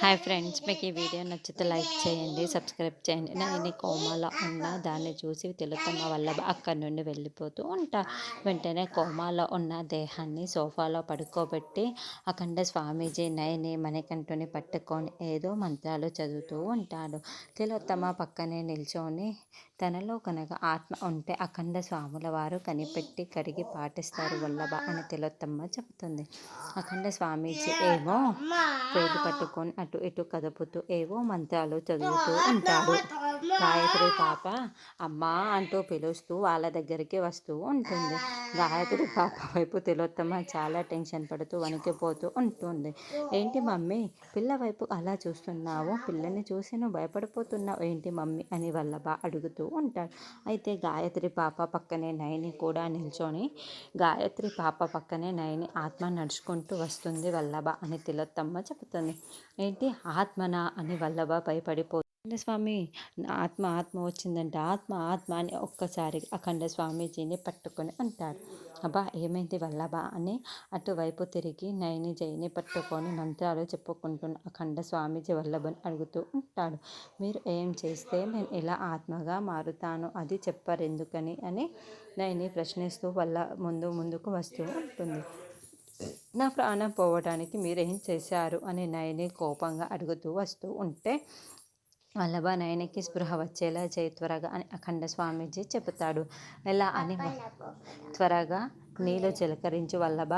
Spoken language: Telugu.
హాయ్ ఫ్రెండ్స్, మీకు ఈ వీడియో నచ్చితే లైక్ చేయండి, సబ్స్క్రైబ్ చేయండి. నేను కోమాలో ఉన్న దాన్ని చూసి తిలోత్తమ వల్ల అక్కడి నుండి వెళ్ళిపోతూ ఉంటా. వెంటనే కోమాలో ఉన్న దేహాన్ని సోఫాలో పడుకోబెట్టి అఖండ స్వామీజీ నయని మణికంఠుని పట్టుకొని ఏదో మంత్రాలు చదువుతూ ఉంటాడు. తిలోత్తమ పక్కనే నిల్చొని తనలో కనుక ఆత్మ ఉంటే అఖండ స్వాముల వారు కనిపెట్టి కడిగి పాటిస్తారు వల్లభ అని తిలోత్తమ చెబుతుంది. అఖండ స్వామీజీ ఏమో వేలు పట్టుకొని అటు ఇటు కదుపుతూ ఏవో మంత్రాలు చదువుతూ ఉంటాడు. గాయత్రి పాప అమ్మా అంటూ పిలుస్తూ వాళ్ళ దగ్గరికి వస్తూ ఉంటుంది. గాయత్రి పాప వైపు తిలోత్తమ చాలా టెన్షన్ పడుతూ వణికిపోతూ ఉంటుంది. ఏంటి మమ్మీ పిల్ల వైపు అలా చూస్తున్నావు? పిల్లని చూసి నువ్వు భయపడిపోతున్నావు ఏంటి మమ్మీ అని వల్లభ అడుగుతూ ఉంటాడు. అయితే గాయత్రి పాప పక్కనే నయని కూడా నిల్చొని గాయత్రి పాప పక్కనే నయని ఆత్మ నడుచుకుంటూ వస్తుంది వల్లభ అని తిలోత్తమ చెబుతుంది. ఏంటి ఆత్మనా అని వల్లభ భయపడిపోతుంది. స్వామి ఆత్మ వచ్చిందంటే ఆత్మ అని ఒక్కసారి అఖండ స్వామీజీని పట్టుకొని అంటాడు. అబ్బా ఏమైంది వల్లభ అని అటువైపు తిరిగి నయని జైని పట్టుకొని మంత్రాలు చెప్పుకుంటున్న అఖండ స్వామీజీ వల్లభని అడుగుతూ ఉంటాడు. మీరు ఏం చేస్తే నేను ఇలా ఆత్మగా మారుతాను అది చెప్పరెందుకని అని నయని ప్రశ్నిస్తూ ముందుకు వస్తూ ఉంటుంది. నా ప్రాణం పోవడానికి మీరేం చేశారు అని నయని కోపంగా అడుగుతూ వస్తూ ఉంటే వల్లభ నయనికి స్పృహ వచ్చేలా చేయి త్వరగా అని అఖండ స్వామీజీ చెబుతాడు. ఎలా అని త్వరగా నీళ్ళు చిలకరించి వల్లభ